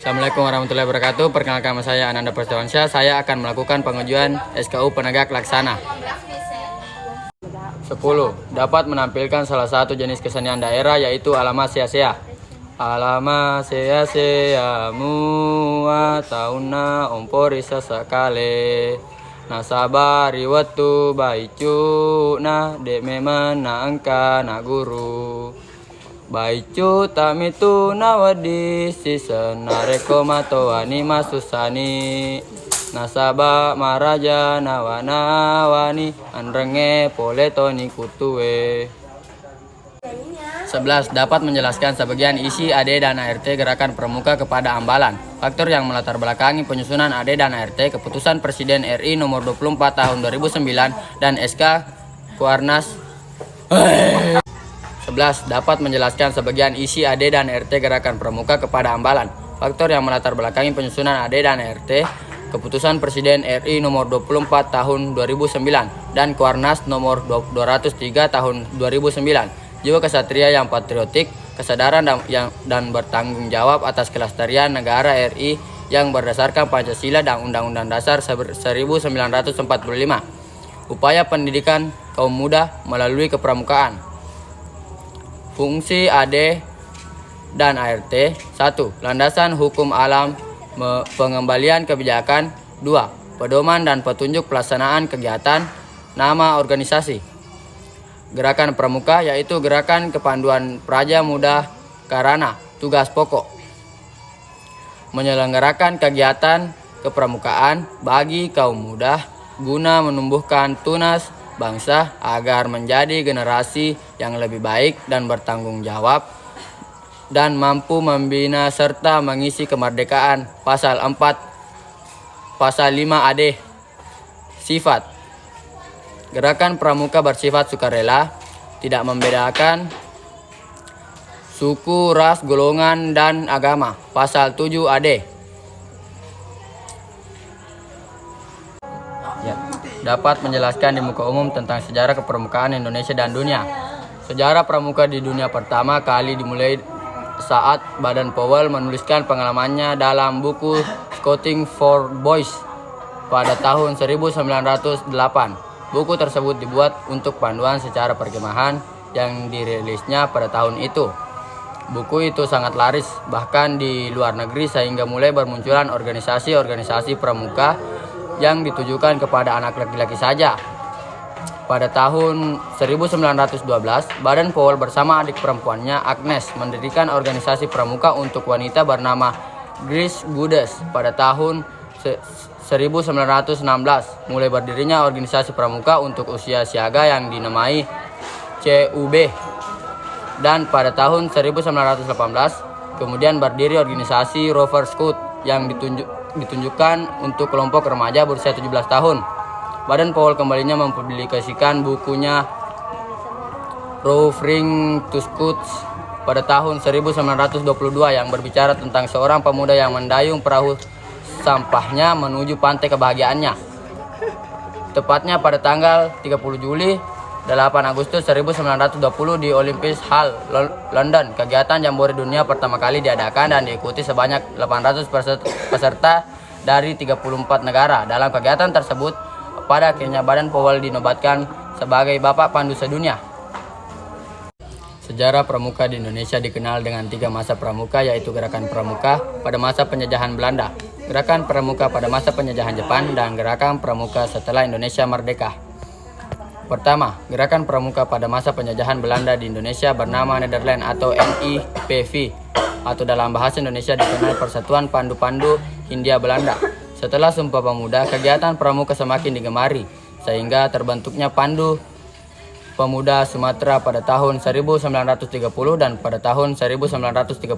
Assalamualaikum warahmatullahi wabarakatuh. Perkenalkan nama saya Ananda Prastawansyah. Saya akan melakukan pengajuan SKU penegak laksana. 10. Dapat menampilkan salah satu jenis kesenian daerah yaitu alama sea-sea. Alama sea-sea mua tauna ompori sasakale. Nasabari watu baicu na de meman na angka na guru. Baicu tamitu nawadi sisenareko matowani masusani. Nasaba maraja nawana-wani anrenge poletoni kutuwe. 11. Dapat menjelaskan sebagian isi AD dan ART Gerakan Pramuka kepada Ambalan. Faktor yang melatar belakangi penyusunan AD dan ART Keputusan Presiden RI nomor 24 tahun 2009 dan SK Kuarnas. 11. Dapat menjelaskan sebagian isi AD dan RT Gerakan Pramuka kepada Ambalan. Faktor yang melatar belakangi penyusunan AD dan RT Keputusan Presiden RI nomor 24 tahun 2009 dan Kuarnas nomor 203 tahun 2009. Jiwa kesatria yang patriotik, kesadaran dan bertanggung jawab atas kelestarian negara RI yang berdasarkan Pancasila dan Undang-Undang Dasar 1945. Upaya pendidikan kaum muda melalui kepramukaan. Fungsi AD dan ART. 1. Landasan hukum alam, pengembalian kebijakan. 2. Pedoman dan petunjuk pelaksanaan kegiatan. Nama organisasi Gerakan Pramuka yaitu Gerakan Kepanduan Praja Muda Karana. Tugas pokok menyelenggarakan kegiatan kepramukaan bagi kaum muda guna menumbuhkan tunas bangsa agar menjadi generasi yang lebih baik dan bertanggung jawab dan mampu membina serta mengisi kemerdekaan. Pasal 4 Pasal 5 AD. Sifat Gerakan Pramuka bersifat sukarela, tidak membedakan suku, ras, golongan, dan agama. Pasal 7 AD. Dapat menjelaskan di muka umum tentang sejarah kepramukaan Indonesia dan dunia. Sejarah pramuka di dunia pertama kali dimulai saat Baden Powell menuliskan pengalamannya dalam buku Scouting for Boys pada tahun 1908. Buku tersebut dibuat untuk panduan secara perkemahan yang dirilisnya pada tahun itu. Buku itu sangat laris bahkan di luar negeri sehingga mulai bermunculan organisasi-organisasi pramuka yang ditujukan kepada anak laki-laki saja. Pada tahun 1912, Baden Powell bersama adik perempuannya Agnes mendirikan organisasi pramuka untuk wanita bernama Girls Goddess. Pada tahun 1916 mulai berdirinya organisasi pramuka untuk usia siaga yang dinamai CUB, dan pada tahun 1918 kemudian berdiri organisasi Rover Scout yang ditunjukkan untuk kelompok remaja berusia 17 tahun. Baden Powell kembalinya mempublikasikan bukunya Rovering to Scouts pada tahun 1922 yang berbicara tentang seorang pemuda yang mendayung perahu sampahnya menuju pantai kebahagiaannya. Tepatnya pada tanggal 30 Juli 8 Agustus 1920 di Olympic Hall, London. Kegiatan Jambore Dunia pertama kali diadakan dan diikuti sebanyak 800 peserta dari 34 negara. Dalam kegiatan tersebut, pada akhirnya Baden Powell dinobatkan sebagai Bapak Pandu Sedunia. Sejarah pramuka di Indonesia dikenal dengan 3 masa pramuka, yaitu Gerakan Pramuka pada masa penjajahan Belanda, Gerakan Pramuka pada masa penjajahan Jepang, dan Gerakan Pramuka setelah Indonesia merdeka. Pertama, Gerakan Pramuka pada masa penjajahan Belanda di Indonesia bernama Nederland atau NIPV, atau dalam bahasa Indonesia dikenal Persatuan Pandu-Pandu Hindia Belanda. Setelah Sumpah Pemuda, kegiatan pramuka semakin digemari, sehingga terbentuknya Pandu Pemuda Sumatera pada tahun 1930 dan pada tahun 1931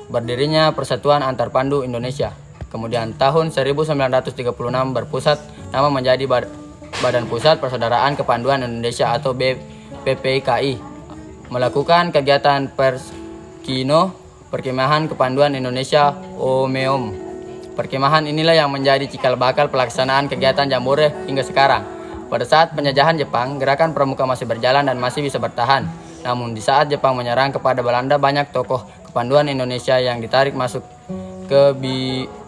berdirinya Persatuan Antar Pandu Indonesia. Kemudian tahun 1936 berpusat nama menjadi Badan Pusat Persaudaraan Kepanduan Indonesia atau BPPKI, melakukan kegiatan Perskino, Perkemahan Kepanduan Indonesia OMEOM. Perkemahan inilah yang menjadi cikal bakal pelaksanaan kegiatan Jambore hingga sekarang. Pada saat penjajahan Jepang, Gerakan Pramuka masih berjalan dan masih bisa bertahan. Namun di saat Jepang menyerang kepada Belanda, banyak tokoh kepanduan Indonesia yang ditarik masuk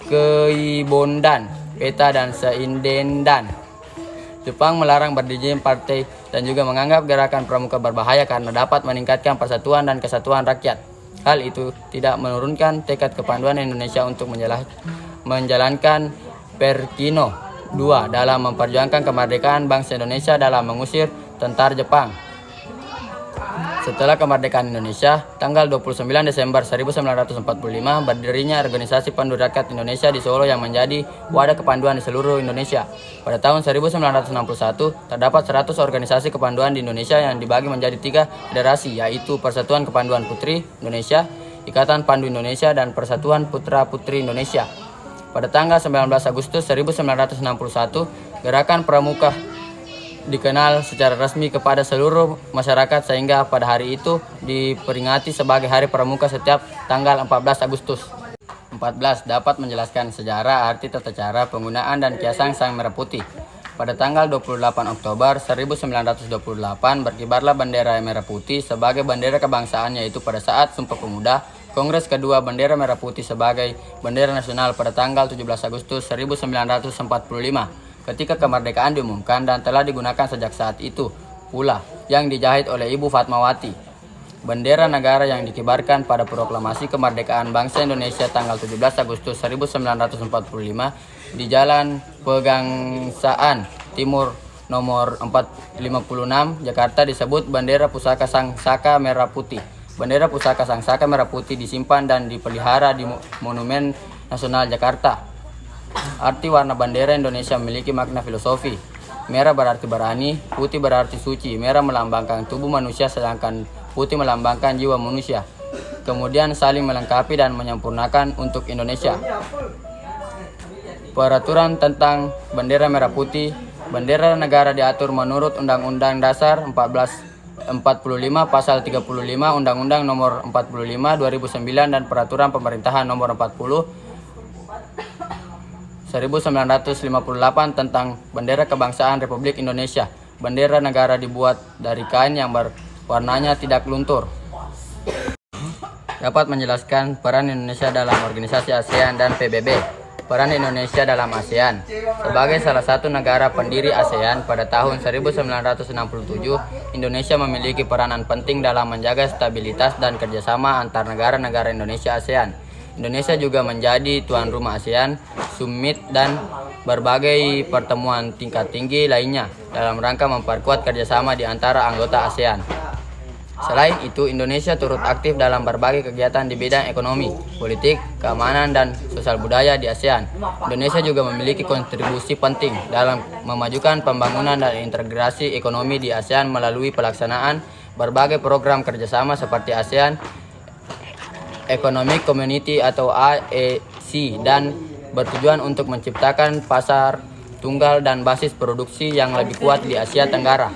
Keibondan, Peta dan Seindendan. Jepang melarang berdiri partai dan juga menganggap gerakan pramuka berbahaya karena dapat meningkatkan persatuan dan kesatuan rakyat. Hal itu tidak menurunkan tekad kepanduan Indonesia untuk menjalankan Perkino II dalam memperjuangkan kemerdekaan bangsa Indonesia dalam mengusir tentara Jepang. Setelah kemerdekaan Indonesia, tanggal 29 Desember 1945, berdirinya Organisasi Pandu Rakyat Indonesia di Solo yang menjadi wadah kepanduan di seluruh Indonesia. Pada tahun 1961, terdapat 100 organisasi kepanduan di Indonesia yang dibagi menjadi 3 federasi, yaitu Persatuan Kepanduan Putri Indonesia, Ikatan Pandu Indonesia, dan Persatuan Putra Putri Indonesia. Pada tanggal 19 Agustus 1961, Gerakan Pramuka dikenal secara resmi kepada seluruh masyarakat sehingga pada hari itu diperingati sebagai Hari Pramuka setiap tanggal 14 Agustus. 14. Dapat menjelaskan sejarah, arti, tata cara, penggunaan, dan kiasan sang merah putih. Pada tanggal 28 Oktober 1928 berkibarlah bendera merah putih sebagai bendera kebangsaan, yaitu pada saat Sumpah Pemuda. Kongres kedua bendera merah putih sebagai bendera nasional pada tanggal 17 Agustus 1945. Ketika kemerdekaan diumumkan dan telah digunakan sejak saat itu pula yang dijahit oleh Ibu Fatmawati. Bendera negara yang dikibarkan pada proklamasi kemerdekaan bangsa Indonesia tanggal 17 Agustus 1945 di Jalan Pegangsaan Timur nomor 456 Jakarta disebut bendera pusaka Sang Saka Merah Putih. Bendera pusaka Sang Saka Merah Putih disimpan dan dipelihara di Monumen Nasional Jakarta. Arti warna bendera Indonesia memiliki makna filosofi. Merah berarti berani, putih berarti suci. Merah melambangkan tubuh manusia sedangkan putih melambangkan jiwa manusia. Kemudian saling melengkapi dan menyempurnakan untuk Indonesia. Peraturan tentang bendera merah putih. Bendera negara diatur menurut Undang-Undang Dasar 45 Pasal 35 Undang-Undang Nomor 45 2009 dan Peraturan Pemerintahan Nomor 40 1958 tentang bendera kebangsaan Republik Indonesia. Bendera negara dibuat dari kain yang warnanya tidak luntur. Dapat menjelaskan peran Indonesia dalam organisasi ASEAN dan PBB. Peran Indonesia dalam ASEAN. Sebagai salah satu negara pendiri ASEAN pada tahun 1967, Indonesia memiliki peranan penting dalam menjaga stabilitas dan kerjasama antar negara-negara Indonesia ASEAN. Indonesia juga menjadi tuan rumah ASEAN Summit dan berbagai pertemuan tingkat tinggi lainnya dalam rangka memperkuat kerjasama di antara anggota ASEAN. Selain itu, Indonesia turut aktif dalam berbagai kegiatan di bidang ekonomi, politik, keamanan, dan sosial budaya di ASEAN. Indonesia juga memiliki kontribusi penting dalam memajukan pembangunan dan integrasi ekonomi di ASEAN melalui pelaksanaan berbagai program kerjasama seperti ASEAN Economic Community atau AEC dan bertujuan untuk menciptakan pasar tunggal dan basis produksi yang lebih kuat di Asia Tenggara.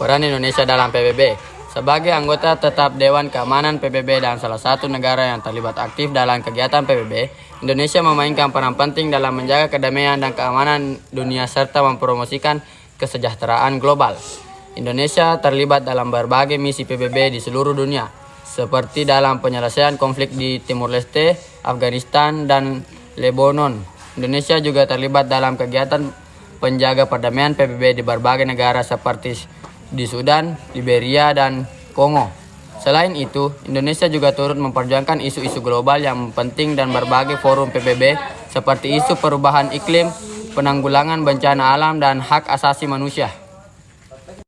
Peran Indonesia dalam PBB. Sebagai anggota tetap Dewan Keamanan PBB dan salah satu negara yang terlibat aktif dalam kegiatan PBB, Indonesia memainkan peran penting dalam menjaga kedamaian dan keamanan dunia serta mempromosikan kesejahteraan global. Indonesia terlibat dalam berbagai misi PBB di seluruh dunia, seperti dalam penyelesaian konflik di Timur Leste, Afghanistan, dan Lebanon. Indonesia juga terlibat dalam kegiatan penjaga perdamaian PBB di berbagai negara seperti di Sudan, Liberia, dan Kongo. Selain itu, Indonesia juga turut memperjuangkan isu-isu global yang penting dan berbagai forum PBB seperti isu perubahan iklim, penanggulangan bencana alam, dan hak asasi manusia.